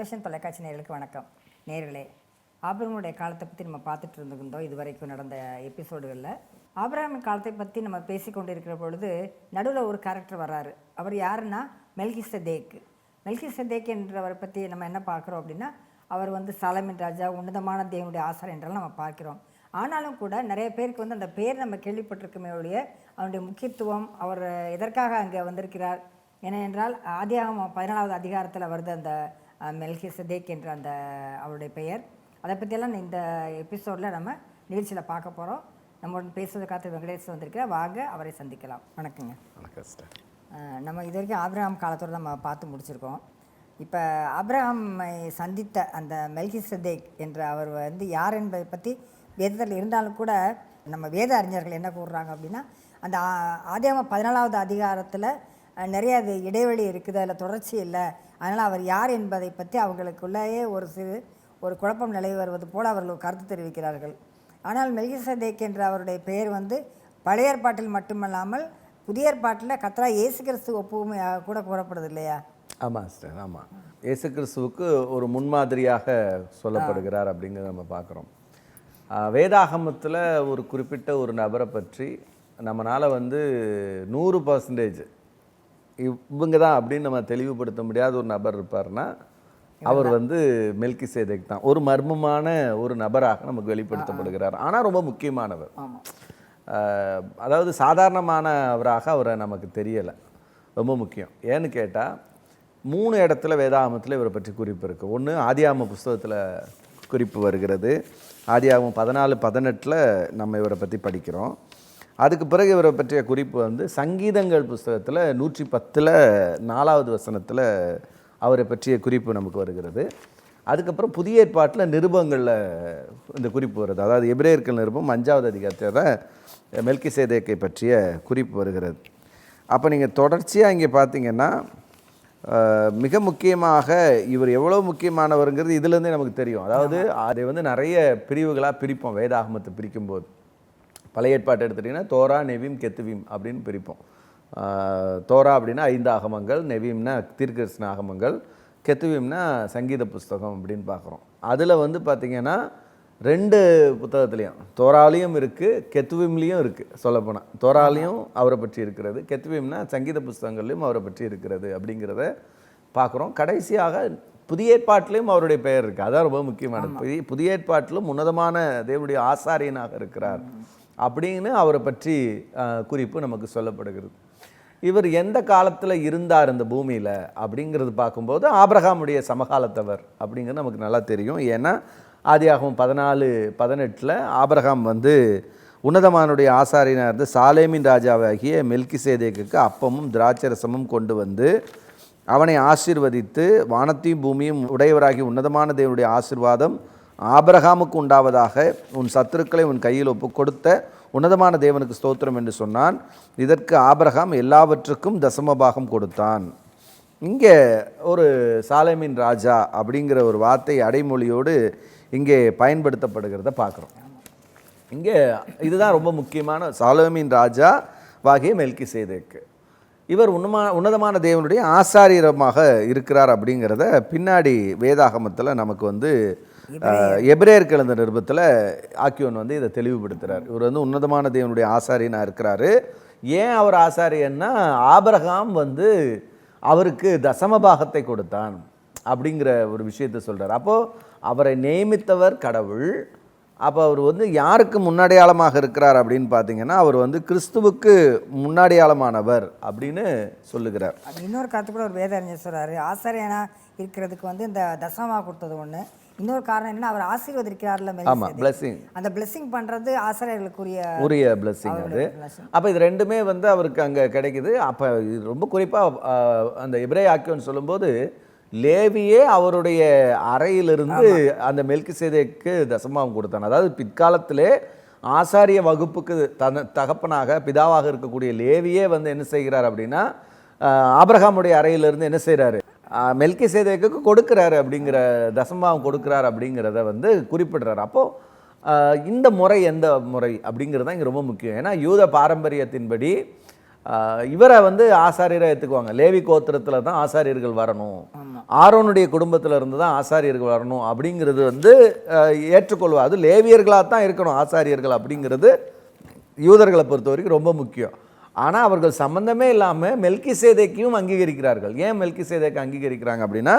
Vision தொலைக்காட்சி நேயர்களுக்கு வணக்கம். நேயர்களே, ஆபிரகாமுடைய காலத்தை பற்றி நம்ம பார்த்துட்டு இருந்திருந்தோம் இது வரைக்கும் நடந்த எபிசோடுகளில். ஆபிரகாமின் காலத்தை பற்றி நம்ம பேசி கொண்டு இருக்கிற பொழுது நடுவில் ஒரு கேரக்டர் வர்றாரு. அவர் யாருன்னா மெல்கிசேதேக். மெல்கிசேதேக் என்றவரை பற்றி நம்ம என்ன பார்க்குறோம் அப்படின்னா, அவர் சாலமின் ராஜா, உன்னதமான தேவனுடைய ஆசாரியர் என்றெல்லாம் நம்ம பார்க்கிறோம். ஆனாலும் கூட நிறைய பேருக்கு அந்த பேர் நம்ம கேள்விப்பட்டிருக்கமே ஒழிய அவருடைய முக்கியத்துவம், அவர் எதற்காக அங்கே வந்திருக்கிறார் ஏனென்றால் ஆதியாகமம் 14வது அதிகாரத்தில் வருது அந்த மெல்கிசேதேக் என்ற அந்த அவருடைய பெயர். அதை பற்றியெல்லாம் இந்த எபிசோடில் நம்ம நிகழ்ச்சியில் பார்க்க போகிறோம். நம்மளுடன் பேசுவதற்காக வெங்கடேஷ் வந்திருக்கிறார். வாங்க அவரை சந்திக்கலாம். வணக்கங்க. வணக்கம் சார். நம்ம இது வரைக்கும் ஆபிரகாம் காலத்தோடு நம்ம பார்த்து முடிச்சிருக்கோம். இப்போ ஆபிரகாமை சந்தித்த அந்த மெல்கிசேதேக் என்ற அவர் யார் என்பதை பற்றி வேதத்தில் இருந்தாலும் கூட நம்ம வேத அறிஞர்கள் என்ன கூறுறாங்க அப்படின்னா, அந்த ஆதியாகமம் 14வது அதிகாரத்தில் நிறைய அது இடைவெளி இருக்குது, அதில் தொடர்ச்சி இல்லை. அதனால் அவர் யார் என்பதை பற்றி அவங்களுக்குள்ளேயே ஒரு குழப்பம் நிலை வருவது போல் அவர்கள் கருத்து தெரிவிக்கிறார்கள். ஆனால் மெல்கிசேதேக் என்ற அவருடைய பெயர் பழைய ஏற்பாட்டில் மட்டுமல்லாமல் புதிய ஏற்பாட்டில் கர்த்தராகிய இயேசு கிறிஸ்து ஒப்புமையாக கூட கூறப்படுது இல்லையா? ஆமாம் சார், ஆமாம். இயேசு கிறிஸ்துவுக்கு ஒரு முன்மாதிரியாக சொல்லப்படுகிறார் அப்படிங்கிறத நம்ம பார்க்குறோம். வேதாகமத்தில் ஒரு குறிப்பிட்ட ஒரு நபரை பற்றி நம்மளால் 100% இவங்க தான் அப்படின்னு நம்ம தெளிவுபடுத்த முடியாத ஒரு நபர் இருப்பார்னா அவர் மெல்கிசேதேக் தான். ஒரு மர்மமான ஒரு நபராக நமக்கு வெளிப்படுத்தப்படுகிறார். ஆனால் ரொம்ப முக்கியமானவர். அதாவது சாதாரணமானவராக அவரை நமக்கு தெரியலை. ரொம்ப முக்கியம். ஏன்னு கேட்டால் 3 இடத்துல வேதாகமத்தில் இவரை பற்றி குறிப்பு இருக்குது. ஒன்று ஆதியாகம புஸ்தகத்தில் குறிப்பு வருகிறது. ஆதியாகமம் 14:18 நம்ம இவரை பற்றி படிக்கிறோம். அதுக்கு பிறகு இவரை பற்றிய குறிப்பு சங்கீதங்கள் புஸ்தகத்தில் 110 4வது வசனத்தில் அவரை பற்றிய குறிப்பு நமக்கு வருகிறது. அதுக்கப்புறம் புதிய ஏற்பாட்டில் நிருபங்களில் இந்த குறிப்பு வருது. அதாவது எபிரேயர்கள் நிருபம் 5வது அதிகாரத்தில் மெல்கிசேதேக்கை பற்றிய குறிப்பு வருகிறது. அப்போ நீங்கள் தொடர்ச்சியாக இங்கே பார்த்தீங்கன்னா மிக முக்கியமாக இவர் எவ்வளோ முக்கியமானவருங்கிறது இதுலேருந்தே நமக்கு தெரியும். அதாவது அதை நிறைய பிரிவுகளாக பிரிப்போம். வேதாகமத்தை பிரிக்கும்போது பழைய ஏற்பாட்டை எடுத்துட்டிங்கன்னா தோரா, நெவீம், கெத்துவீம் அப்படின்னு பிரிப்போம். தோரா அப்படின்னா 5 ஆகமங்கள், நெவீம்னா தீர்க்கதரிசன ஆகமங்கள், கெத்துவீம்னா சங்கீத புஸ்தகம் அப்படின்னு பார்க்குறோம். அதில் பார்த்திங்கன்னா 2 புத்தகத்துலேயும் தோராலையும் இருக்குது, கெத்துவீம்லேயும் இருக்குது. சொல்லப்போனால் தோராலையும் அவரை பற்றி இருக்கிறது, கெத்துவீம்னா சங்கீத புஸ்தகங்கள்லையும் அவரை பற்றி இருக்கிறது அப்படிங்கிறத பார்க்குறோம். கடைசியாக புதிய ஏற்பாட்டிலையும் அவருடைய பெயர் இருக்குது. அதான் ரொம்ப முக்கியமானது. புதிய ஏற்பாட்டிலும் உன்னதமான தேவனுடைய ஆசாரியனாக இருக்கிறார் அப்படின்னு அவரை பற்றி குறிப்பு நமக்கு சொல்லப்படுகிறது. இவர் எந்த காலத்தில் இருந்தார் இந்த பூமியில் அப்படிங்கிறது பார்க்கும்போது ஆபிரகாமுடைய சமகாலத்தவர் அப்படிங்கிறது நமக்கு நல்லா தெரியும். ஏன்னா ஆதியாகமம் 14:18 ஆபிரகாம் உன்னதமானுடைய ஆசாரியனாக இருந்து சாலேமின் ராஜாவாகிய மெல்கிசேதேக்குக்கு அப்பமும் திராட்சரசமும் கொண்டு அவனை ஆசீர்வதித்து, வானத்தையும் பூமியும் உடையவராகி உன்னதமான தேவனுடைய ஆசீர்வாதம் ஆபிரகாமுக்கு உண்டாவதாக, உன் சத்துருக்களை உன் கையில் ஒப்பு கொடுத்த உன்னதமான தேவனுக்கு ஸ்தோத்திரம் என்று சொன்னான். இதற்கு ஆபிரகாம் எல்லாவற்றுக்கும் தசமபாகம் கொடுத்தான். இங்கே ஒரு சாலேமின் ராஜா அப்படிங்கிற ஒரு வார்த்தை அடைமொழியோடு இங்கே பயன்படுத்தப்படுகிறத பார்க்குறோம். இங்கே இதுதான் ரொம்ப முக்கியமான சாலேமின் ராஜா வாகிய மெல்கிசேதேக்கு. இவர் உன்னதமான தேவனுடைய ஆசாரியரமாக இருக்கிறார் அப்படிங்கிறத பின்னாடி வேதாகமத்தில் நமக்கு எபிரேயர்கள் அந்த நிருபத்தில் ஆக்கியோன் இதை தெளிவுபடுத்துகிறார். இவர் உன்னதமான தேவனுடைய ஆசாரியனாக இருக்கிறாரு. ஏன் அவர் ஆசாரியன்னா ஆபிரகாம் அவருக்கு தசமபாகத்தை கொடுத்தான் அப்படிங்கிற ஒரு விஷயத்தை சொல்கிறார். அப்போது அவரை நியமித்தவர் கடவுள். அப்போ அவர் யாருக்கு முன்னடையாளமாக இருக்கிறார் அப்படின்னு பார்த்தீங்கன்னா, அவர் கிறிஸ்துவுக்கு முன்னடையாளமானவர் அப்படின்னு சொல்லுகிறார். இன்னொரு கருத்து கூட ஒரு வேத அறிஞர் சொல்கிறாரு, ஆசாரியனா இருக்கிறதுக்கு இந்த தசமமாக கொடுத்தது ஒன்று. இன்னொரு காரணம் என்ன, அவர் ஆசீர்வதிக்கிறார்ல. ஆமாம், பிளஸிங். அந்த பிளஸிங் பண்ணுறது ஆசாரியர்களுக்குரிய பிளஸிங் அது. அப்போ இது ரெண்டுமே அவருக்கு அங்கே கிடைக்குது. அப்போ இது ரொம்ப குறிப்பாக அந்த எபிரேய ஆக்கியோன் சொல்லும்போது லேவியே அவருடைய அறையிலிருந்து அந்த மெல்கிசேதேக்கு தசமாவும் கொடுத்தான். அதாவது பிற்காலத்திலே ஆசாரிய வகுப்புக்கு தகப்பனாக பிதாவாக இருக்கக்கூடிய லேவியே என்ன செய்கிறார் அப்படின்னா, ஆபிரகாமுடைய அறையிலிருந்து என்ன செய்கிறாரு, மெல்கிசேதேக்கு கொடுக்குறாரு அப்படிங்கிற தசமாவும் கொடுக்குறாரு அப்படிங்கிறத குறிப்பிடுறாரு. அப்போது இந்த முறை எந்த முறை அப்படிங்கிறது தான் இங்கே ரொம்ப முக்கியம். ஏன்னா யூத பாரம்பரியத்தின்படி இவரை வந்து ஆசாரியரை ஏற்றுக்குவாங்க. லேவி கோத்திரத்தில் தான் ஆசாரியர்கள் வரணும், ஆரோனுடைய குடும்பத்தில் இருந்து தான் ஆசாரியர்கள் வரணும் அப்படிங்கிறது வந்து ஏற்றுக்கொள்வா. அது லேவியர்களாக தான் இருக்கணும் ஆசாரியர்கள் அப்படிங்கிறது யூதர்களை பொறுத்த வரைக்கும் ரொம்ப முக்கியம். ஆனால் அவர்கள் சம்பந்தமே இல்லாமல் மெல்கிசேதேக்கையும் அங்கீகரிக்கிறார்கள். ஏன் மெல்கிசேதேக்கை அங்கீகரிக்கிறாங்க அப்படின்னா,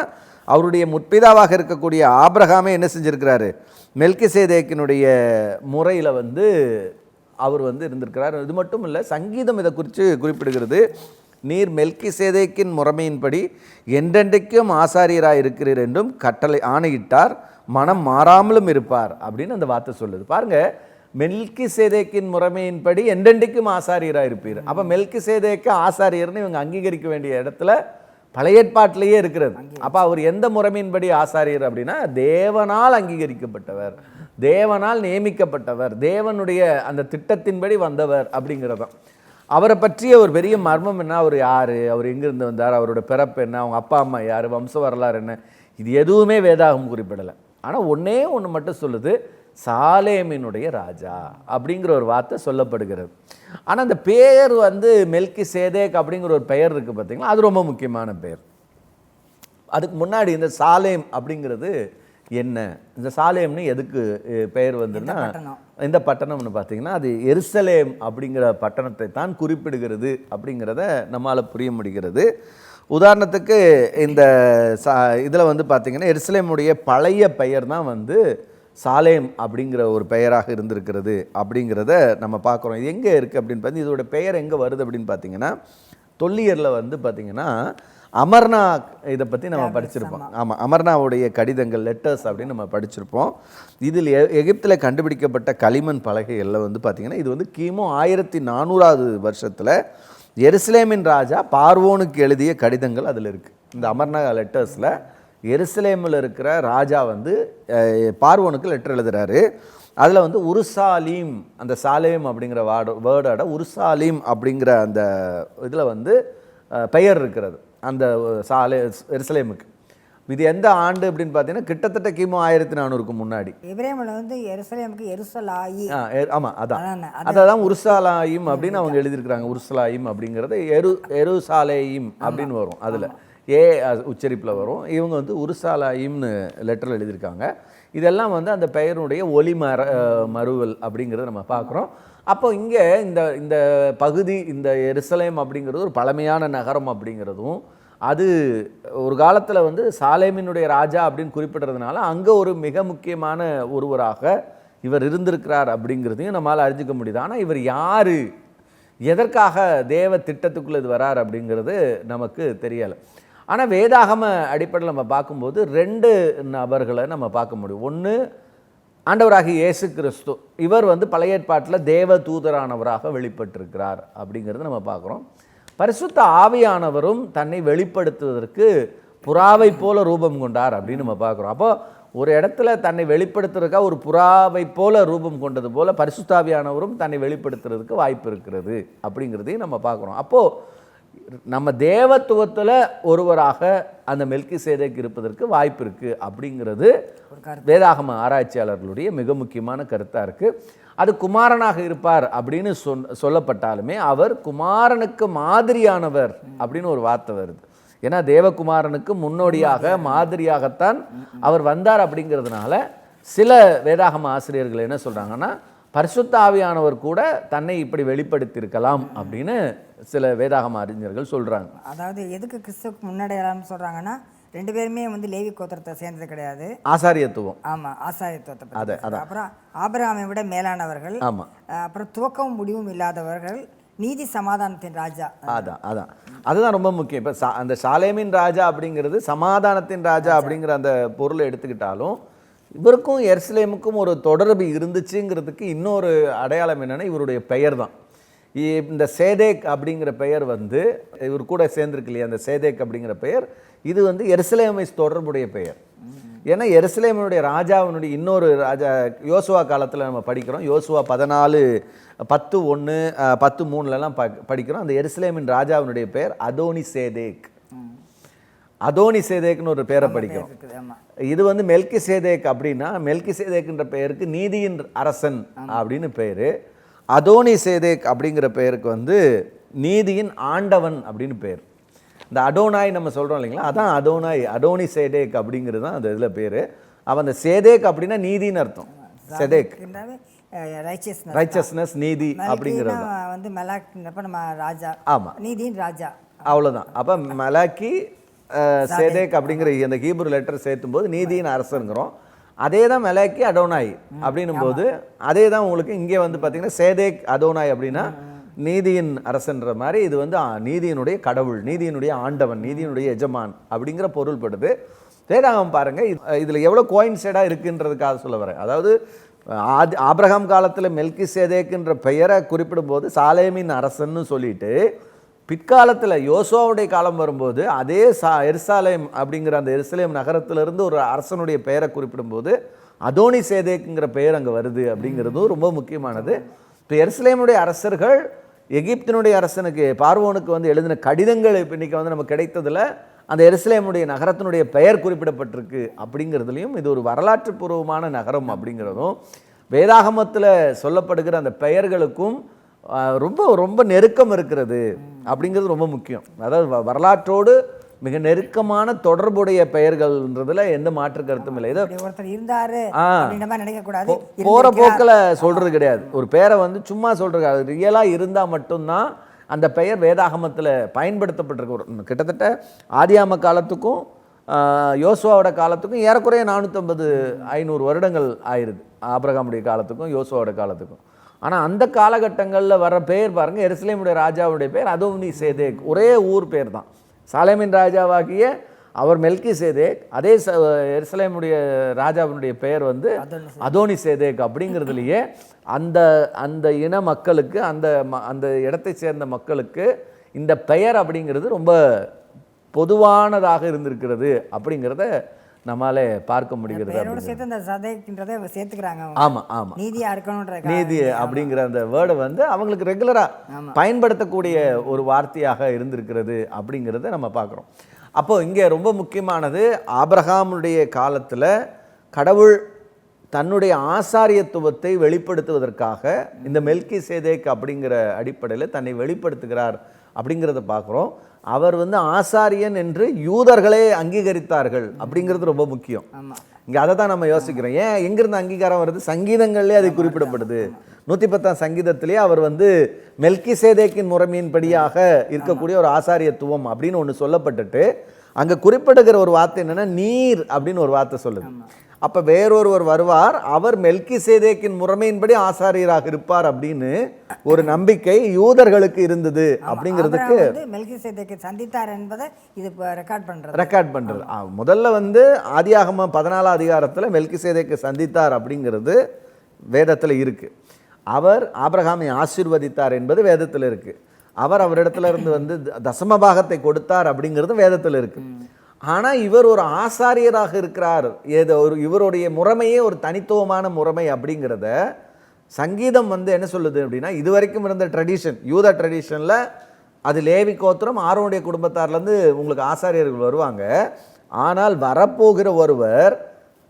அவருடைய முற்பிதாவாக இருக்கக்கூடிய ஆபிரகாமே என்ன செஞ்சிருக்கிறாரு, மெல்கிசேதேக்கினுடைய முறையில் வந்து அவர் வந்து இருந்திருக்கிறார். இது மட்டும் இல்லை, சங்கீதம் இதை குறித்து குறிப்பிடுகிறது. நீர் மெல்கிசேதேக்கின் முறைமையின்படி என்றென்றைக்கும் ஆசாரியராக இருக்கிறீர் என்றும் கட்டளை ஆணையிட்டார், மனம் மாறாமலும் இருப்பார் அப்படின்னு அந்த வார்த்தை சொல்லுது. பாருங்க, மெல்கிசேதேக்கின் முறைமையின்படி என்றென்றைக்கும் ஆசாரியராக இருப்பீர். அப்போ மெல்கிசேதேக்கு ஆசாரியர்னு இவங்க அங்கீகரிக்க வேண்டிய இடத்துல பழைய ஏற்பாட்டிலேயே இருக்கிறது. அப்போ அவர் எந்த முறைமையின்படி ஆசாரியர் அப்படின்னா, தேவனால் அங்கீகரிக்கப்பட்டவர், தேவனால் நியமிக்கப்பட்டவர், தேவனுடைய அந்த திட்டத்தின்படி வந்தவர் அப்படிங்கிறதான். அவரை பற்றிய ஒரு பெரிய மர்மம் என்ன, அவர் யார், அவர் எங்கிருந்து வந்தார், அவரோட பிறப்பு என்ன, அவங்க அப்பா அம்மா யார், வம்ச வரலாறு என்ன, இது எதுவுமே வேதாகம் குறிப்பிடலை. ஆனால் ஒன்றே ஒன்று மட்டும் சொல்லுது, சாலேமினுடைய ராஜா அப்படிங்கிற ஒரு வார்த்தை சொல்லப்படுகிறது. ஆனால் அந்த பெயர் வந்து மெல்கிசேதேக் அப்படிங்கிற ஒரு பெயர் இருக்குது பார்த்தீங்களா, அது ரொம்ப முக்கியமான பெயர். அதுக்கு முன்னாடி இந்த சாலேம் அப்படிங்கிறது என்ன, இந்த சாலேம்னு எதுக்கு பெயர் வந்துன்னா, இந்த பட்டணம்னு பார்த்தீங்கன்னா அது எருசலேம் அப்படிங்கிற பட்டணத்தை தான் குறிப்பிடுகிறது அப்படிங்கிறத நம்மால் புரிய முடிகிறது. உதாரணத்துக்கு இந்த இதில் வந்து பார்த்திங்கன்னா எருசலேமுடைய பழைய பெயர் தான் வந்து சாலேம் அப்படிங்கிற ஒரு பெயராக இருந்திருக்கிறது அப்படிங்கிறத நம்ம பார்க்குறோம். இது எங்கே இருக்குது அப்படின்னு பார்த்து, இதோட பெயர் எங்கே வருது அப்படின்னு பார்த்தீங்கன்னா, தொல்லியரில் வந்து பார்த்திங்கன்னா அமர்னா இதை பற்றி நம்ம படிச்சிருப்போம். ஆமாம், அமர்னாவுடைய கடிதங்கள், லெட்டர்ஸ் அப்படின்னு நம்ம படிச்சிருப்போம். இதில் எகிப்தில் கண்டுபிடிக்கப்பட்ட களிமண் பலகைகளில் வந்து பார்த்திங்கன்னா, இது வந்து கிமு 1400 வருஷத்தில் எருசலேமின் ராஜா பார்வோனுக்கு எழுதிய கடிதங்கள் அதில் இருக்குது. இந்த அமர்னா லெட்டர்ஸில் எருசலேமில் இருக்கிற ராஜா வந்து பார்வோனுக்கு லெட்டர் எழுதுகிறாரு. அதில் வந்து உருசாலீம், அந்த சாலேம் அப்படிங்கிற வேர்டோட உருசாலீம் அப்படிங்கிற அந்த இதில் வந்து பெயர் இருக்கிறது அந்த எருசலேமுக்கு. இது எந்த ஆண்டு அப்படின்னு பார்த்தீங்கன்னா கிட்டத்தட்ட கிமு 1400க்கு முன்னாடி. எபிரேமில் வந்து எருசலேமுக்கு எருசலாயி. ஆமாம், அதான் உருசாலாயிம் அப்படின்னு அவங்க எழுதியிருக்கிறாங்க. உருசலாயிம் அப்படிங்கிறது எருசாலேயிம் அப்படின்னு வரும், அதில் உச்சரிப்பில் வரும். இவங்க வந்து உருசாலாயிம்னு லெட்டரில் எழுதியிருக்காங்க. இதெல்லாம் வந்து அந்த பெயருடைய ஒலி மறுவல் அப்படிங்கிறத நம்ம பார்க்குறோம். அப்போ இங்கே இந்த பகுதி, இந்த எருசலேம் அப்படிங்கிறது ஒரு பழமையான நகரம் அப்படிங்கிறதும், அது ஒரு காலத்தில் வந்து சாலேமினுடைய ராஜா அப்படின்னு குறிப்பிட்றதுனால அங்கே ஒரு மிக முக்கியமான ஒருவராக இவர் இருந்திருக்கிறார் அப்படிங்கிறதையும் நம்மளால் அறிஞ்சிக்க முடியுது. ஆனால் இவர் யார், எதற்காக தேவ திட்டத்துக்குள்ளே இது வரார் அப்படிங்கிறது நமக்கு தெரியலை. ஆனால் வேதாகம அடிப்படையில் நம்ம பார்க்கும்போது 2 நபர்களை நம்ம பார்க்க முடியும். ஒன்று ஆண்டவராகிய இயேசு கிறிஸ்து, இவர் வந்து பழைய ஏற்பாட்டில் தேவ தூதரானவராக வெளிப்பட்டிருக்கிறார் அப்படிங்கிறது நம்ம பார்க்குறோம். பரிசுத்த ஆவியானவரும் தன்னை வெளிப்படுத்துவதற்கு புறாவை போல ரூபம் கொண்டார் அப்படின்னு நம்ம பார்க்குறோம். அப்போ ஒரு இடத்துல தன்னை வெளிப்படுத்துறதுக்காக ஒரு புறாவை போல ரூபம் கொண்டது போல பரிசுத்த ஆவியானவரும் தன்னை வெளிப்படுத்துறதுக்கு வாய்ப்பு இருக்கிறது அப்படிங்கிறதையும் நம்ம பார்க்குறோம். அப்போது நம்ம தேவத்துவத்தில் ஒருவராக அந்த மெல்கிசேதேக் இருப்பதற்கு வாய்ப்பு இருக்குது அப்படிங்கிறது வேதாகம ஆராய்ச்சியாளர்களுடைய மிக முக்கியமான கருத்தாக இருக்குது. அது குமாரனாக இருப்பார் அப்படின்னு சொல்லப்பட்டாலுமே அவர் குமாரனுக்கு மாதிரியானவர் அப்படின்னு ஒரு வார்த்தை வருது. ஏன்னா தேவகுமாரனுக்கு முன்னோடியாக மாதிரியாகத்தான் அவர் வந்தார் அப்படிங்கிறதுனால சில வேதாகம ஆசிரியர்கள் என்ன சொல்கிறாங்கன்னா, பரிசுத்த ஆவியானவர் கூட தன்னை இப்படி வெளிப்படுத்தியிருக்கலாம் அப்படின்னு சில வேதாகம அறிஞர்கள் சொல்கிறாங்க. அதாவது எதுக்கு கிறிஸ்துவுக்கு முன்னாடியெல்லாம் சொல்கிறாங்கன்னா, 2 பேருமே வந்து லேவி கோத்திரத்தை சேர்ந்தது கிடையாது, ஆசாரியத்துவம். ஆமாம், ஆசாரியத்துவத்தை. அப்புறம் ஆபிரகாமை விட மேலானவர்கள். ஆமாம். அப்புறம் துவக்கமும் முடிவும் இல்லாதவர்கள், நீதி சமாதானத்தின் ராஜா. அதுதான் ரொம்ப முக்கியம். இப்போ அந்த சாலேமின் ராஜா அப்படிங்கிறது சமாதானத்தின் ராஜா அப்படிங்கிற அந்த பொருளை எடுத்துக்கிட்டாலும் இவருக்கும் எருசலேமுக்கும் ஒரு தொடர்பு இருந்துச்சுங்கிறதுக்கு இன்னொரு அடையாளம் என்னென்னா இவருடைய பெயர் தான். இந்த சேதேக் அப்படிங்கிற பெயர் வந்து இவர் கூட சேர்ந்துருக்கு இல்லையா, அந்த சேதேக் அப்படிங்கிற பெயர், இது வந்து எருசலேமை தொடர்புடைய பெயர். ஏன்னா எருசலேமுடைய ராஜாவினுடைய இன்னொரு ராஜா யோசுவா காலத்தில் நம்ம படிக்கிறோம். யோசுவா 14:10, 10:3 படிக்கிறோம். அந்த எருசலேமின் ராஜாவினுடைய பெயர் அதோனி சேதேக். அதோனி சேதேக்னு ஒரு பேரை படிக்கிறோம். இது வந்து மெல்கி சேதேக் அப்படின்னா, மெல்கி சேதேக்ன்ற பெயருக்கு நீதியின் அரசன் அப்படின்னு பெயர். அதோனி சேதேக் அப்படிங்கிற பெயருக்கு வந்து நீதியின் ஆண்டவன் அப்படின்னு பேர். இந்த அடோனாய் நம்ம சொல்கிறோம் இல்லைங்களா, அதான் அடோனாய், அடோனி சேதேக் அப்படிங்கிறது தான் அந்த இதில் பேர். அவன் அந்த சேதேக் அப்படின்னா நீதின்னு அர்த்தம். செதேக் ரைச்சஸ்னஸ், நீதி அப்படிங்கிறது வந்து மெலாக்ன்றப்ப நம்ம ராஜா. ஆமாம், நீதியின் ராஜா, அவ்வளோதான். அப்போ மலாக்கி சேதேக் அப்படிங்கிற அந்த ஹீப்ரு லெட்டர் சேர்த்தும் போது நீதியின் அரசருங்கிறோம். அதே தான் மெலாக்கி அடோனாய் அப்படின்னும் போது அதே தான் உங்களுக்கு இங்கே வந்து பார்த்தீங்கன்னா சேதேக் அடோனாய் அப்படின்னா நீதியின் அரசன்ற மாதிரி இது வந்து நீதியினுடைய கடவுள், நீதியினுடைய ஆண்டவன், நீதியினுடைய எஜமான் அப்படிங்கிற பொருள்படுது. வேதாகம் பாருங்க, இதில் எவ்வளோ கோயின்சைடாக இருக்குன்றதுக்காக சொல்ல வரேன். அதாவது ஆபிரகாம் காலத்தில் மெல்கி சேதேக்குன்ற பெயரை குறிப்பிடும்போது சாலேமின் அரசன்னு சொல்லிட்டு, பிற்காலத்தில் யோசுவாவுடைய காலம் வரும்போது அதே எருசலேம் அப்படிங்கிற அந்த எருசலேம் நகரத்திலிருந்து ஒரு அரசனுடைய பெயரை குறிப்பிடும்போது அதோனி சேதேக்குங்கிற பெயர் அங்கே வருது அப்படிங்கிறதும் ரொம்ப முக்கியமானது. இப்போ எருசலேமுடைய அரசர்கள் எகிப்தினுடைய அரசனுக்கு பார்வோனுக்கு வந்து எழுதின கடிதங்கள் இப்போ இன்றைக்கி வந்து நமக்கு கிடைத்ததில் அந்த எருசலேமுடைய நகரத்தினுடைய பெயர் குறிப்பிடப்பட்டிருக்கு அப்படிங்கிறதுலையும் இது ஒரு வரலாற்று பூர்வமான நகரம் அப்படிங்கிறதும் வேதாகமத்தில் சொல்லப்படுகிற அந்த பெயர்களுக்கும் ரொம்ப ரொம்ப நெருக்கம் இருக்கிறது அப்படிங்கிறது ரொம்ப முக்கியம். அதாவது வரலாற்றோடு மிக நெருக்கமான தொடர்புடைய பெயர்கள்ன்றதுல எந்த மாற்று கருத்தும் இல்லை. ஏதோ ஒருத்தர் இருந்தாரு நினைக்கக்கூடாது, போற போக்கில் சொல்றது கிடையாது. ஒரு பெயரை வந்து சும்மா சொல்றது, அது ரியலாக இருந்தால் மட்டும்தான் அந்த பெயர் வேதாகமத்தில் பயன்படுத்தப்பட்டிருக்கு. கிட்டத்தட்ட ஆதியாம காலத்துக்கும் யோசுவாவோட காலத்துக்கும் ஏறக்குறைய 450-500 வருடங்கள் ஆயிடுது, ஆபிரகாமுடைய காலத்துக்கும் யோசுவாவோட காலத்துக்கும். ஆனால் அந்த காலகட்டங்களில் வர பெயர் பாருங்கள், எருசலேமுடைய ராஜாவுடைய பெயர் அதோனி சேதேக், ஒரே ஊர் பேர் தான். சாலேமின் ராஜாவாகிய அவர் மெல்கி சேதேக், அதே எருசலேமுடைய ராஜாவினுடைய பெயர் வந்து அதோனி சேதேக் அப்படிங்கிறதுலையே அந்த அந்த இன மக்களுக்கு, அந்த இடத்தை சேர்ந்த மக்களுக்கு இந்த பெயர் அப்படிங்கிறது ரொம்ப பொதுவானதாக இருந்திருக்கிறது அப்படிங்கிறத நம்மாலே பார்க்க முடிகிறது. ஆமாம் ஆமாம், நீதி அப்படிங்கிற அந்த வேர்டை வந்து அவங்களுக்கு ரெகுலராக பயன்படுத்தக்கூடிய ஒரு வார்த்தையாக இருந்திருக்கிறது அப்படிங்கிறத நம்ம பார்க்குறோம். அப்போது இங்கே ரொம்ப முக்கியமானது, ஆபிரகாமுடைய காலத்தில் கடவுள் தன்னுடைய ஆசாரியத்துவத்தை வெளிப்படுத்துவதற்காக இந்த மெல்கி சேதேக் அப்படிங்கிற அடிப்படையில் தன்னை வெளிப்படுத்துகிறார் அப்படிங்கிறத பார்க்குறோம். அவர் வந்து ஆசாரியன் என்று யூதர்களே அங்கீகரித்தார்கள் அப்படிங்கிறது ரொம்ப முக்கியம். இங்கே அதை தான் நம்ம யோசிக்கிறோம். ஏன் எங்கிருந்து அங்கீகாரம் வருது? சங்கீதங்கள்லேயே அது குறிப்பிடப்படுது. 110ஆம் சங்கீதத்திலேயே அவர் வந்து மெல்கி சேதேக்கின் முறைமையின்படியாக இருக்கக்கூடிய ஒரு ஆசாரியத்துவம் அப்படின்னு ஒன்று சொல்லப்பட்டுட்டு அங்கே குறிப்பிடுகிற ஒரு வார்த்தை என்னென்னா நீர் அப்படின்னு ஒரு வார்த்தை சொல்லுது. அப்போ வேறொருவர் வருவார், அவர் மெல்கி சேதேக்கின் முறைமையின்படி ஆசாரியராக இருப்பார் அப்படின்னு ஒரு நம்பிக்கை யூதர்களுக்கு இருந்தது. அப்படிங்கிறதுக்கு மெல்கி சேதேக்கை சந்தித்தார் என்பதை இது ரெக்கார்ட் பண்ணுறது. முதல்ல வந்து ஆதியாகமம் 14ஆம் அதிகாரத்தில் மெல்கி சேதேக்கை சந்தித்தார் அப்படிங்கிறது வேதத்தில் இருக்குது. அவர் ஆபிரகாமை ஆசீர்வதித்தார் என்பது வேதத்தில் இருக்குது. அவர் அவரிடத்துல இருந்து வந்து தசமபாகத்தை கொடுத்தார் அப்படிங்கிறது வேதத்தில் இருக்குது. ஆனால் இவர் ஒரு ஆசாரியராக இருக்கிறார், ஏதோ இவருடைய முறைமையே ஒரு தனித்துவமான முறைமை அப்படிங்கிறத சங்கீதம் வந்து என்ன சொல்லுது அப்படின்னா, இதுவரைக்கும் இருந்த ட்ரெடிஷன், யூத ட்ரெடிஷனில் அது லேவி கோத்திரம் ஆரோனுடைய குடும்பத்தார்லேருந்து உங்களுக்கு ஆசாரியர்கள் வருவாங்க. ஆனால் வரப்போகிற ஒருவர்,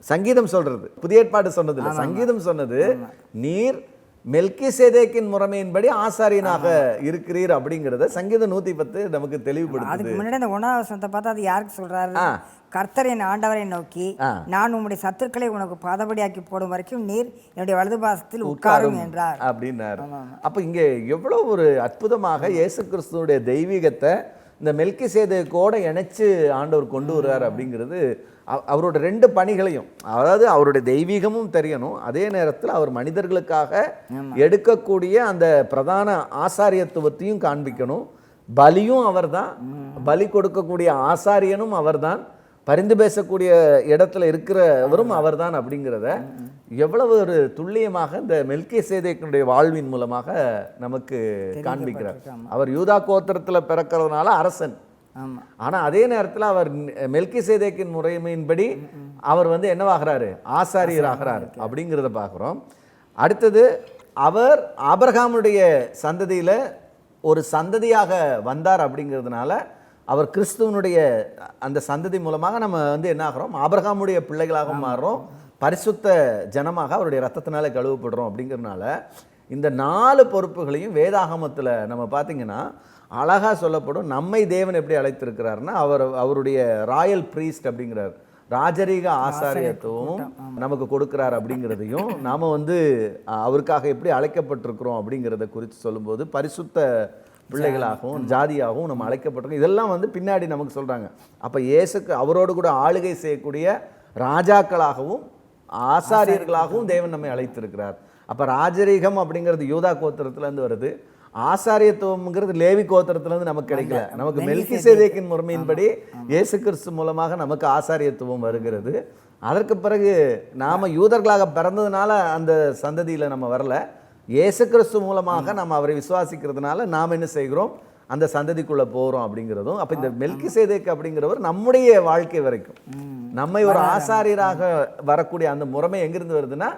சங்கீதம் சொல்கிறது, புதிய ஏற்பாடு சொன்னது இல்லை, சங்கீதம் சொன்னது நீர் மெல்கி சேதேக்கின் முறைமையின்படி ஆசாரியனாக இருக்கிறீர் அப்படிங்கிறத சங்கீதம் 110 நமக்கு தெளிவுபடுத்துது. அதுக்கு முன்னாடி அந்த 1ஆம் வசனத்தை பார்த்தா அது யாருக்கு சொல்றாரு? கர்த்தர் என் ஆண்டவரை நோக்கி, நான் உம்முடைய சத்துருக்களை உனக்கு பாதபடியாக்கி போடும் வரைக்கும் நீர் என்னுடைய வலது பாசத்தில் உட்காரும் என்றார் அப்படின்னாரு. அப்ப இங்கே எவ்வளவு ஒரு அற்புதமாக இயேசு கிறிஸ்துவோடைய தெய்வீகத்தை இந்த மெல்கி சேதேக்கோட இணைச்சு ஆண்டவர் கொண்டு வர்றார் அப்படிங்கிறது அவரோட 2 பணிகளையும், அதாவது அவருடைய தெய்வீகமும் தெரியணும், அதே நேரத்தில் அவர் மனிதர்களுக்காக எடுக்கக்கூடிய அந்த பிரதான ஆசாரியத்துவத்தையும் காண்பிக்கணும். பலியும் அவர்தான், பலி கொடுக்கக்கூடிய ஆசாரியனும் அவர்தான், பரிந்து பேசக்கூடிய இடத்துல இருக்கிறவரும் அவர்தான் அப்படிங்கிறத எவ்வளவு ஒரு துல்லியமாக இந்த மெல்கி சேதேக்கினுடைய வாழ்வின் மூலமாக நமக்கு காண்பிக்கிறார். அவர் யூதா கோத்திரத்தில் பிறக்கிறதுனால அரசன், ஆனால் அதே நேரத்தில் அவர் மெல்கி சேதேக்கின் முறைமையின்படி அவர் வந்து என்னவாகிறாரு? ஆசாரியராகிறார் அப்படிங்கிறத பார்க்குறோம். அடுத்தது, அவர் ஆபிரகாமுடைய சந்ததியில் ஒரு சந்ததியாக வந்தார் அப்படிங்கிறதுனால அவர் கிறிஸ்துவனுடைய அந்த சந்ததி மூலமாக நம்ம வந்து என்ன ஆகிறோம்? ஆபிரகாமுடைய பிள்ளைகளாக மாறுறோம், பரிசுத்த ஜனமாக அவருடைய ரத்தத்தினால கழுவப்படுறோம். அப்படிங்கிறதுனால இந்த 4 பொறுப்புகளையும் வேதாகமத்தில் நம்ம பார்த்தீங்கன்னா அழகாக சொல்லப்படும். நம்மை தேவன் எப்படி அழைத்திருக்கிறாருன்னா அவருடைய ராயல் ப்ரீஸ்ட் அப்படிங்கிறார், ராஜரீக ஆசாரியத்துவம் நமக்கு கொடுக்கிறார் அப்படிங்கிறதையும், நாம் வந்து அவருக்காக எப்படி அழைக்கப்பட்டிருக்கிறோம் அப்படிங்கிறத குறித்து சொல்லும்போது பரிசுத்த பிள்ளைகளாகவும் ஜாதியாகவும் நம்ம அழைக்கப்பட்டிருக்கோம். இதெல்லாம் வந்து பின்னாடி நமக்கு சொல்கிறாங்க. அப்போ இயேசுக்கு அவரோடு கூட ஆளுகை செய்யக்கூடிய ராஜாக்களாகவும் ஆசாரியர்களாகவும் தேவன் நம்மை அழைத்திருக்கிறார். அப்போ ராஜரீகம் அப்படிங்கிறது யூதா கோத்திரத்துலேருந்து வருது, ஆசாரியத்துவம்ங்கிறது லேவி கோத்திரத்திலேருந்து நமக்கு கிடைக்கல. நமக்கு மெல்கிசேதேக்கின் முறைமையின்படி இயேசு கிறிஸ்து மூலமாக நமக்கு ஆசாரியத்துவம் வருகிறது. அதற்கு பிறகு நாம் யூதர்களாக பிறந்ததுனால அந்த சந்ததியில் நம்ம வரல, இயேசு கிறிஸ்து மூலமாக நம்ம அவரை விசுவாசிக்கிறதுனால நாம் என்ன செய்கிறோம், அந்த சந்ததிக்குள்ளே போகிறோம் அப்படிங்கிறதும். அப்போ இந்த மெல்கிசேதேக் அப்படிங்கிறவர் நம்முடைய வாழ்க்கை வரைக்கும் நம்மை ஒரு ஆசாரியராக வரக்கூடிய அந்த முறைமை எங்கிருந்து வருதுன்னா,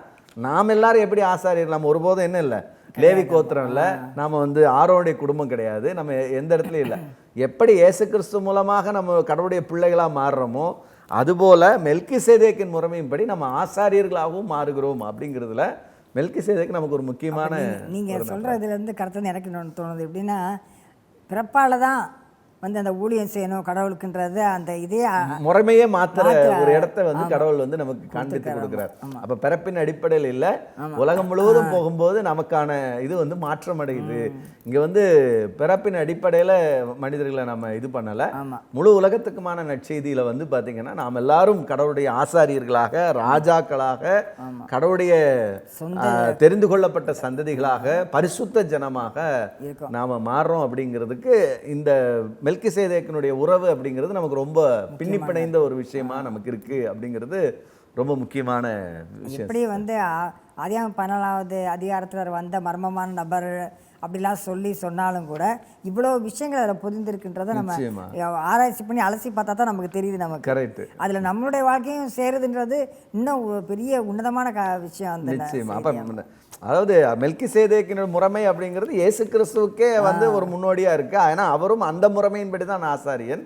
நாம் எல்லாரும் எப்படி ஆசாரியர், நம்ம ஒருபோதும் என்ன இல்லை லேவி கோத்திரம் இல்லை, நாம் வந்து ஆரோனுடைய குடும்பம் கிடையாது, நம்ம எந்த இடத்துலையும் இல்லை. எப்படி இயேசு கிறிஸ்து மூலமாக நம்ம கடவுளுடைய பிள்ளைகளாக மாறுறோமோ அதுபோல் மெல்கிசேதேக்கின் முறைமையின்படி நம்ம ஆசாரியர்களாகவும் மாறுகிறோம் அப்படிங்கிறதுல மெல்கிசேதேக் நமக்கு ஒரு முக்கியமான. நீங்கள் சொல்கிறதுலேருந்து கருத்து எனக்கு இன்னொன்று தோணுது. எப்படின்னா பிறப்பால் தான் வந்து அந்த ஊழியம் செய்யணும் கடவுளுக்குன்றது அந்த இதே முறைமையே மாத்திர ஒரு இடத்த வந்து கடவுள் வந்து நமக்கு காண்பித்து கொடுக்கிறார். அப்ப பிறப்பின் அடிப்படையில் இல்ல, உலகம் முழுவதும் போகும்போது நமக்கான இது வந்து மாற்றம் அடையுது. இங்க வந்து பிறப்பின் அடிப்படையில மனிதர்களை நம்ம இது பண்ணல, முழு உலகத்துக்குமான நற்செய்தியில வந்து பாத்தீங்கன்னா நாம் எல்லாரும் கடவுளுடைய ஆசாரியர்களாக, ராஜாக்களாக, கடவுளுடைய தெரிந்து கொள்ளப்பட்ட சந்ததிகளாக, பரிசுத்த ஜனமாக நாம மாறுறோம். அப்படிங்கிறதுக்கு இந்த மெல்கிசேதேக்கினுடைய உறவு அப்படிங்கிறது நமக்கு ரொம்ப பின்னி பிணைந்த ஒரு விஷயமா நமக்கு இருக்கு அப்படிங்கிறது ரொம்ப முக்கியமான விஷயம். எப்படி வந்து ஆதியாகமம் 14வது அதிகாரத்தில் வந்த மர்மமான நபர் அப்படிலாம் சொன்னாலும் கூட இவ்வளோ விஷயங்கள் அதில் பொதிந்திருக்குன்றதை நம்ம ஆராய்ச்சி பண்ணி அலசி பார்த்தா தான் நமக்கு தெரியுது. நமக்கு கரெக்ட், அதில் நம்மளுடைய வாழ்க்கையும் சேருதுன்றது இன்னும் பெரிய உன்னதமான விஷயம். அந்த நிச்சயமா. அப்போ அதாவது மெல்கிசேதேக்கின் முறைமை அப்படிங்கிறது இயேசு கிறிஸ்துவுக்கே வந்து ஒரு முன்னோடியா இருக்கு. ஏன்னா அவரும் அந்த முறைமையின்படி தான் ஆசாரியன்,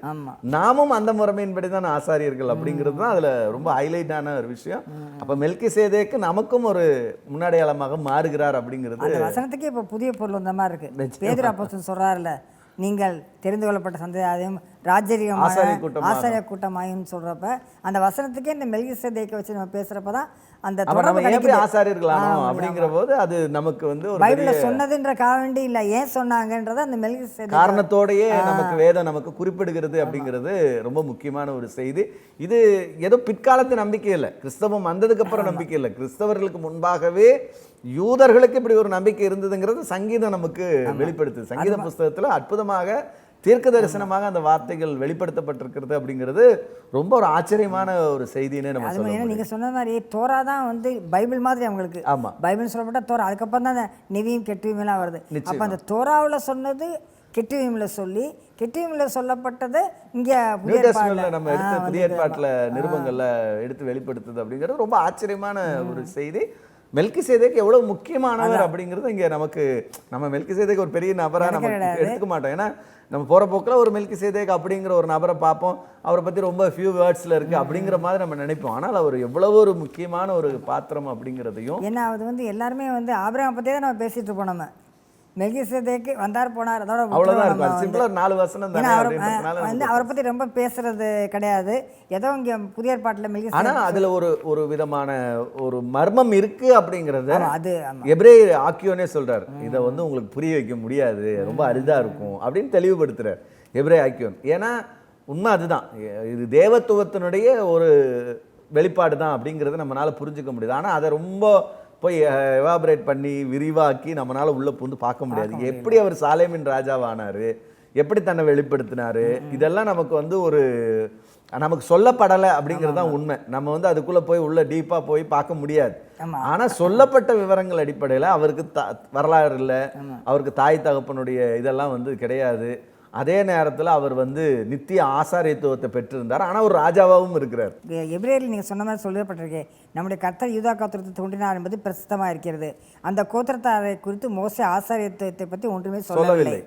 நாமும் அந்த முறைமையின்படி தான் ஆசாரியர்கள் அப்படிங்கிறது தான் அதுல ரொம்ப ஹைலைட்டான ஒரு விஷயம். அப்ப மெல்கிசேதேக்கு நமக்கும் ஒரு முன்னடையாளமாக மாறுகிறார் அப்படிங்கிறது அந்த வசனத்துக்கே இப்போ புதிய பொருள் வந்த மாதிரி இருக்கு. பேதுரு அப்போஸ்தலன் சொல்றாருல, நீங்கள் தெரிந்து கொள்ளப்பட்ட சந்ததியும் ராஜரீகம் ஆசாரிய கூட்டமாயும் சொல்றப்ப அந்த வசனத்துக்கே இந்த மெல்கிசேதேக்கை வச்சு நம்ம பேசுறப்ப தான் அந்த ஆசாரியர்களானோ அப்படிங்கிற போது அது நமக்கு வந்து பைபிள்ல சொன்னதுன்றக்காக வேண்டி இல்ல, ஏன் சொன்னாங்கன்றத அந்த மெல்கிசேதேக் காரணத்தோடயே நமக்கு வேதம் நமக்கு குறிப்பிடுகிறது அப்படிங்கிறது ரொம்ப முக்கியமான ஒரு செய்தி. இது ஏதோ பிற்காலத்து நம்பிக்கை இல்லை, கிறிஸ்தவம் வந்ததுக்கு அப்புறம் நம்பிக்கை இல்லை, கிறிஸ்தவர்களுக்கு முன்பாகவே யூதர்களுக்கு இப்படி ஒரு நம்பிக்கை இருந்ததுங்கிறது சங்கீதம் நமக்கு வெளிப்படுத்துது. சங்கீத புஸ்தகத்துல அற்புதமாக தீர்க்க தரிசனமாக அந்த வார்த்தைகள் வெளிப்படுத்தப்பட்டிருக்கிறது அப்படிங்கிறது ரொம்ப ஒரு ஆச்சரியமான ஒரு செய்தின்னு நம்ம சொல்லலாம். நீங்க சொன்ன மாதிரி தோரா தான் வந்து பைபிள் மாதிரி அவங்களுக்கு. ஆமா, பைபிள் சொல்லப்பட்ட தோரா, அதுக்கப்புறம் தான் அந்த நெவியும் கெட்டுவீமெல்லாம் வருது. அப்ப அந்த தோராவில் சொன்னது கெட்டுவீமில் சொல்லி, கெட்டுவீமில் சொல்லப்பட்டது இங்க நம்ம எடுத்து புதிய ஏற்பாட்டுல நிருபங்கள்ல எடுத்து வெளிப்படுத்துது அப்படிங்கிறது ரொம்ப ஆச்சரியமான ஒரு செய்தி. மெல்கிசேதேக் எவ்வளவு முக்கியமானவர் அப்படிங்கிறது இங்க நமக்கு, நம்ம மெல்கிசேதேக் ஒரு பெரிய நபரா நம்ம எடுத்துக்க மாட்டோம். ஏன்னா நம்ம போற போக்கில் ஒரு மெல்கிசேதேக் அப்படிங்கிற ஒரு நபரை பார்ப்போம், அவரை பத்தி ரொம்ப ஃபியூ வேர்ட்ஸ்ல இருக்கு அப்படிங்கிற மாதிரி நம்ம நினைப்போம். ஆனால் அவர் எவ்வளவு ஒரு முக்கியமான ஒரு பாத்திரம் அப்படிங்கிறதையும், ஏன்னா அது வந்து எல்லாருமே வந்து ஆபிரகாம் பத்தியே தான் நம்ம பேசிட்டு இருப்போம். நம்ம மெல்கிசேதேக்கு வந்தார் போனார், அதோட அவ்வளவுதான் இருக்கும். சிம்பிளா 4 வசனம் தானே. வந்து அவரை பத்தி ரொம்ப பேசுறது கிடையாது. ஏதோ இங்க புதிய ஏற்பாட்டுல மெல்கிசேதேக், ஆனா அதுல ஒரு விதமான ஒரு மர்மம் இருக்கு அப்படிங்கறது அது எபிரேய ஆக்கியோனே சொல்றாரு. இதை வந்து உங்களுக்கு புரிய வைக்க முடியாது, ரொம்ப அரிதா இருக்கும் அப்படின்னு தெளிவுபடுத்துறார் எபிரேய ஆக்கியோன். ஏன்னா உண்மை அதுதான், இது தேவத்துவத்தினுடைய ஒரு வெளிப்பாடு தான் அப்படிங்கறத நம்மளால புரிஞ்சுக்க முடியுது. ஆனா அதை ரொம்ப போய் எவாபரேட் பண்ணி விரிவாக்கி நம்மளால உள்ள புந்து பார்க்க முடியாது. எப்படி அவர் சாலேமின் ராஜாவானாரு, எப்படி தன்னை வெளிப்படுத்தினாரு, இதெல்லாம் நமக்கு வந்து ஒரு நமக்கு சொல்லப்படலை அப்படிங்கிறது தான் உண்மை. நம்ம வந்து அதுக்குள்ள போய் உள்ள டீப்பா போய் பார்க்க முடியாது. ஆனா சொல்லப்பட்ட விவரங்கள் அடிப்படையில் அவருக்கு வரலாறு இல்லை, அவருக்கு தாய் தகப்பனுடைய இதெல்லாம் வந்து கிடையாது. அதே நேரத்தில் அவர் வந்து நித்திய ஆசாரியத்துவத்தை பெற்றிருந்தார், ஆனால் ஒரு ராஜாவாகவும் இருக்கிறார். எபிரேயரில் நீங்கள் சொன்ன மாதிரி சொல்லப்பட்டிருக்கு, நம்முடைய கர்த்தர் யூதா கோத்திரத்தை தோன்றினார் என்பது பிரசித்தமாக இருக்கிறது. அந்த கோத்திரத்தாரை குறித்து மோசே ஆசாரியத்துவத்தை பற்றி ஒன்றுமே சொல்லவில்லை.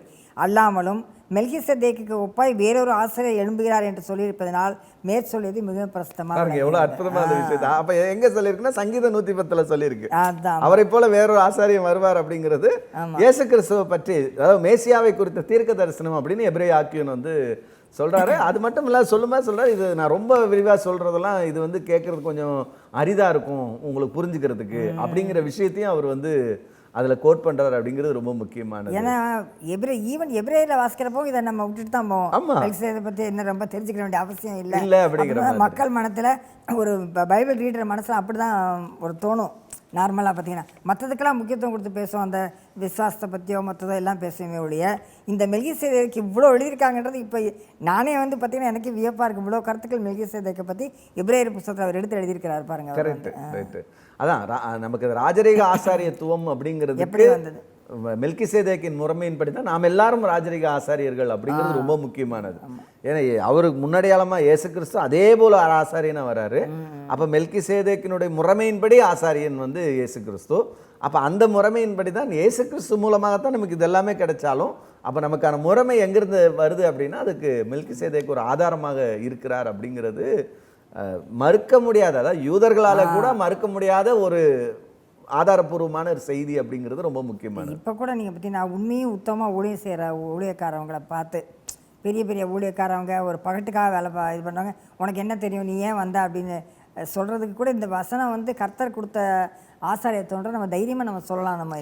அல்லாமலும் மெல்கிசேதேக்குக்கு ஒப்பாய் வேறொரு ஆசிரியர் எழும்புகிறார் என்று சொல்லியிருப்பதனால் மேற்சொல்லியது மிகவும் பிரசித்தமாக எவ்வளவு அற்புதமான விஷயம். அப்ப எங்க சொல்லியிருக்குன்னா சங்கீதம் 110 சொல்லியிருக்கு, அதான் அவரை போல வேறொரு ஆசாரியன் வருவார் அப்படிங்கிறது இயேசு கிறிஸ்துவை பற்றி, அதாவது மேசியாவை குறித்த தீர்க்க தரிசனம் அப்படின்னு எபிரேய ஆக்கியன் வந்து சொல்றாரு. அது மட்டும் இல்ல சொல்றாரு, இது நான் ரொம்ப விரிவா சொல்றதெல்லாம் இது வந்து கேட்கறது கொஞ்சம் அரிதா இருக்கும் உங்களுக்கு புரிஞ்சுக்கிறதுக்கு அப்படிங்கிற விஷயத்தையும் அவர் வந்து அதுல கோட் பண்றாரு அப்படிங்கிறது ரொம்ப முக்கியமானது. ஏன்னா ஈவன் எபிரேயர்ல வாசிக்கிறப்போ இதை நம்ம விட்டுட்டு தான் போவோம். மெல்கிசேதேக்கை பத்தி என்ன ரொம்ப தெரிஞ்சுக்க வேண்டிய அவசியம் இல்லை அப்படிங்கிற மக்கள் மனத்துல ஒரு பைபிள் ரீடர் மனசுல அப்படிதான் ஒரு தோணும். நார்மலாக பார்த்தீங்கன்னா மற்றதுக்கெல்லாம் முக்கியத்துவம் கொடுத்து பேசுவோம், அந்த விசுவாசத்தை பற்றியோ மற்றதோ எல்லாம் பேசுவோமே ஒழிய இந்த மெல்கிசேதேக்கு இவ்வளோ எழுதியிருக்காங்கன்றது இப்போ நானே வந்து பார்த்தீங்கன்னா எனக்கு வியப்பாக இருக்குது. இவ்வளோ கருத்துக்கள் மெல்கிசேதேக்கை பற்றி எபிரேயர் புத்தகத்தில் அவர் எடுத்து எழுதியிருக்கிறார் பாருங்க. கரெக்ட். அதான் நமக்கு ராஜரீக ஆசாரியத்துவம் அப்படிங்கிறது எப்படி வந்தது? மெல்கிசேதேக்கின் முறைமையின்படி தான் நாம் எல்லாரும் ராஜரீக ஆசாரியர்கள் அப்படிங்கிறது ரொம்ப முக்கியமானது. ஏன்னா அவருக்கு முன்னடையாளமா இயேசு கிறிஸ்து அதே போல ஆசாரியனா வராரு. அப்ப மெல்கிசேதேக்கினுடைய முறைமையின்படி ஆசாரியன் வந்து இயேசு கிறிஸ்து. அப்ப அந்த முறைமையின்படி தான் இயேசு கிறிஸ்து மூலமாகத்தான் நமக்கு இது எல்லாமே கிடைச்சாலும் அப்ப நமக்கான முறைமை எங்கிருந்து வருது அப்படின்னா அதுக்கு மெல்கிசேதேக்கு ஒரு ஆதாரமாக இருக்கிறார் அப்படிங்கிறது மறுக்க முடியாத, அதாவது யூதர்களால கூட மறுக்க முடியாத ஒரு ஆதாரபூர்வமான ஒரு செய்தி அப்படிங்கிறது ரொம்ப முக்கியமானது. இப்போ கூட நீங்கள் பார்த்தீங்கன்னா உண்மையும் உத்தமமாக ஊழியம் செய்கிற ஊழியக்காரவங்களை பார்த்து பெரிய பெரிய ஊழியக்காரவங்க ஒரு பகட்டுக்காக வேலை இது பண்ணுவாங்க, உனக்கு என்ன தெரியும் நீ ஏன் வந்த அப்படின்னு சொல்கிறதுக்கு கூட இந்த வசனம் வந்து கர்த்தர் கொடுத்த ஆசாரியத்தோன்ற நம்ம தைரியமாக நம்ம சொல்லலாம். நம்ம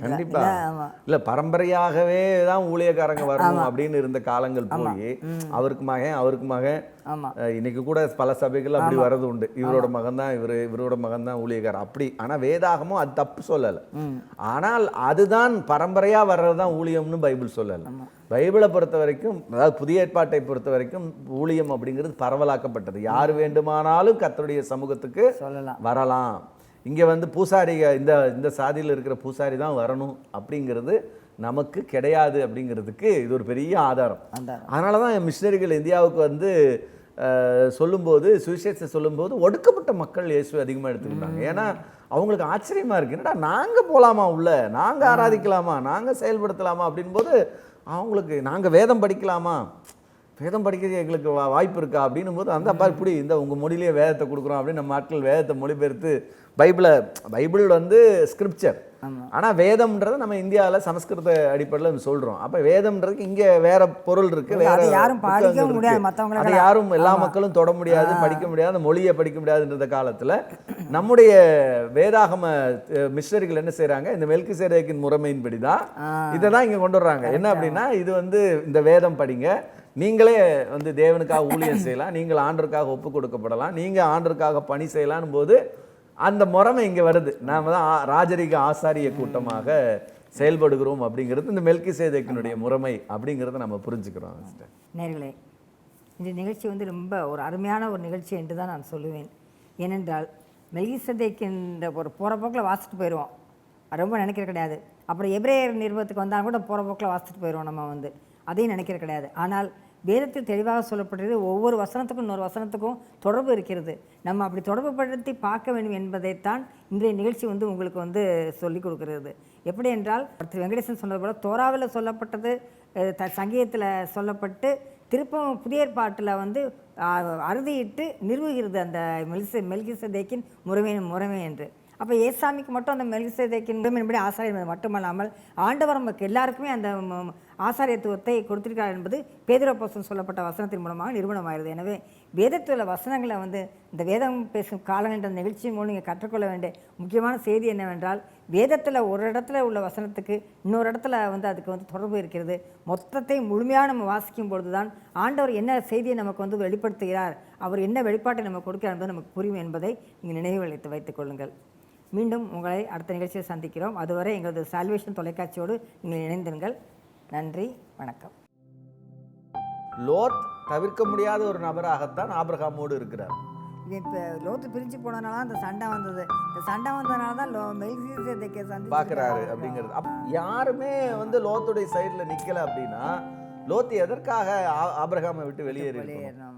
இல்லை பரம்பரையாகவே தான் ஊழியக்காரங்க வரணும் அப்படின்னு இருந்த காலங்கள் போய் அவருக்கு மகன் இன்னைக்கு கூட பல சபைகள் அப்படி வர்றது உண்டு. இவரோட மகன் தான் இவரோட மகன் தான் ஊழியக்காரர் அப்படி. ஆனால் வேதாகமும் அது தப்பு சொல்லலை. ஆனால் அதுதான் பரம்பரையா வர்றதுதான் ஊழியம்னு பைபிள் சொல்லலை. பைபிளை பொறுத்த வரைக்கும், அதாவது புதிய ஏற்பாட்டை பொறுத்த வரைக்கும் ஊழியம் அப்படிங்கிறது பரவலாக்கப்பட்டது. யார் வேண்டுமானாலும் கர்த்தருடைய சமூகத்துக்கு வரலாம். இங்கே வந்து பூசாரிக இந்த சாதியில் இருக்கிற பூசாரி தான் வரணும் அப்படிங்கிறது நமக்கு கிடையாது அப்படிங்கிறதுக்கு இது ஒரு பெரிய ஆதாரம். அதனால தான் மிஷினரிகள் இந்தியாவுக்கு வந்து சொல்லும்போது சுவிசேஷத்தை சொல்லும்போது ஒடுக்கப்பட்ட மக்கள் இயேசுவை அதிகமாக எடுத்துக்கிட்டாங்க. ஏன்னா அவங்களுக்கு ஆச்சரியமாக இருக்குது, என்னடா நாங்கள் போகலாமா உள்ள, நாங்கள் ஆராதிக்கலாமா, நாங்கள் செயல்படுத்தலாமா அப்படின்போது அவங்களுக்கு நாங்கள் வேதம் படிக்கலாமா, வேதம் படிக்கிறது எங்களுக்கு வாய்ப்பு இருக்கா அப்படின்னும் போது அந்த அப்பா இப்படி இந்த உங்கள் மொழியிலேயே வேதத்தை கொடுக்குறோம் அப்படின்னு நம்ம ஆட்கள் வேதத்தை மொழிபெயர்த்து பைபிள் வந்து ஸ்கிரிப்சர். ஆனால் வேதம்ன்றது நம்ம இந்தியாவில் சமஸ்கிருத அடிப்படையில் சொல்கிறோம். அப்போ வேதம்ன்றதுக்கு இங்கே வேற பொருள் இருக்குது, வேற அதை யாரும் எல்லா மக்களும் தொட முடியாது, படிக்க முடியாது, அந்த மொழியை படிக்க முடியாதுன்ற காலத்தில் நம்முடைய வேதாகம மிஷனரிகள் என்ன செய்கிறாங்க, இந்த மெல்கிசேதேக்கின் முறைமையின்படி தான் இதை தான் இங்கே கொண்டு வர்றாங்க. என்ன அப்படின்னா இது வந்து இந்த வேதம் படிங்க, நீங்களே வந்து தேவனுக்காக ஊழியம் செய்யலாம், நீங்கள் ஆண்டருக்காக ஒப்பு கொடுக்கப்படலாம், நீங்கள் ஆண்டருக்காக பணி செய்யலான்னு போது அந்த முறைமை இங்கே வருது. நாம் தான் ராஜரீக ஆசாரிய கூட்டமாக செயல்படுகிறோம் அப்படிங்கிறது இந்த மெல்கிசேதேக்கினுடைய முறைமை அப்படிங்கிறத நம்ம புரிஞ்சுக்கிறோம். நேர்களே, இந்த நிகழ்ச்சி வந்து ரொம்ப ஒரு அருமையான ஒரு நிகழ்ச்சி என்று தான் நான் சொல்லுவேன். ஏனென்றால் மெல்கிசேதேக்கின்ற ஒரு போகிற போக்கில் வாசிட்டு போயிடுவோம், ரொம்ப நினைக்கிற கிடையாது. அப்புறம் எபிரேயர் நிறுவனத்துக்கு வந்தாலும் கூட போகிற போக்கில் வாசிட்டு போயிடுவோம், நம்ம வந்து அதையும் நினைக்கிற கிடையாது. ஆனால் வேதத்தில் தெளிவாக சொல்லப்பட்டது ஒவ்வொரு வசனத்துக்கும் இன்னொரு வசனத்துக்கும் தொடர்பு இருக்கிறது. நம்ம அப்படி தொடர்பு படுத்தி பார்க்க வேண்டும் என்பதைத்தான் இன்றைய நிகழ்ச்சி வந்து உங்களுக்கு வந்து சொல்லிக் கொடுக்கிறது. எப்படி என்றால் திரு வெங்கடேசன் சொன்னது போல தோராவில் சொல்லப்பட்டது சங்கீதத்தில் சொல்லப்பட்டு திருப்பம் புதிய ஏற்பாட்டில் வந்து அறுதியிட்டு நிறுவுகிறது அந்த மெல்கிசேதேக்கின் முறைமை என்று. அப்போ ஏசாமிக்கு மட்டும் அந்த மெல்கிசேதேக்கின் முறைமையின்படி ஆசாரியர் மட்டுமல்லாமல் ஆண்டவர் நமக்கு எல்லாருக்குமே அந்த ஆசாரியத்துவத்தை கொடுத்திருக்கிறார் என்பது பேதுரு அப்போஸ்தலன் சொல்லப்பட்ட வசனத்தின் மூலமாக நிரூபணமாகிறது. எனவே வேதத்தில் உள்ள வசனங்களை வந்து இந்த வேதம் பேசும் காலம் என்ற நிகழ்ச்சியின் மூலம் நீங்கள் கற்றுக்கொள்ள வேண்டிய முக்கியமான செய்தி என்னவென்றால், வேதத்தில் ஒரு இடத்துல உள்ள வசனத்துக்கு இன்னொரு இடத்துல வந்து அதுக்கு வந்து தொடர்பு இருக்கிறது. மொத்தத்தை முழுமையாக நம்ம வாசிக்கும் பொழுது தான் ஆண்டவர் என்ன செய்தியை நமக்கு வந்து வெளிப்படுத்துகிறார், அவர் என்ன வெளிப்பாட்டை நம்ம கொடுக்கிறார் என்பது நமக்கு புரியும் என்பதை நீங்கள் நினைவு வைத்துக் கொள்ளுங்கள். மீண்டும் உங்களை அடுத்த நிகழ்ச்சியை சந்திக்கிறோம். அதுவரை எங்களது சால்வேஷன் தொலைக்காட்சியோடு நீங்கள் இணைந்திருங்கள். நன்றி, வணக்கம். லோத் தவிர்க்க முடியாத ஒரு நபராகத்தான் ஆபிரகாமோடு இருக்கிறார். இது இப்போ லோத்து பிரிஞ்சு போனதுனால அந்த சண்டை வந்தது. இந்த சண்டை வந்ததுனால தான் மெல்கிசேதேக்கை பார்க்குறாரு அப்படிங்கிறது. யாருமே வந்து லோத்துடைய சைடில் நிற்கலை அப்படின்னா லோத்து எதற்காக ஆபிரகாமை விட்டு வெளியேறணும்?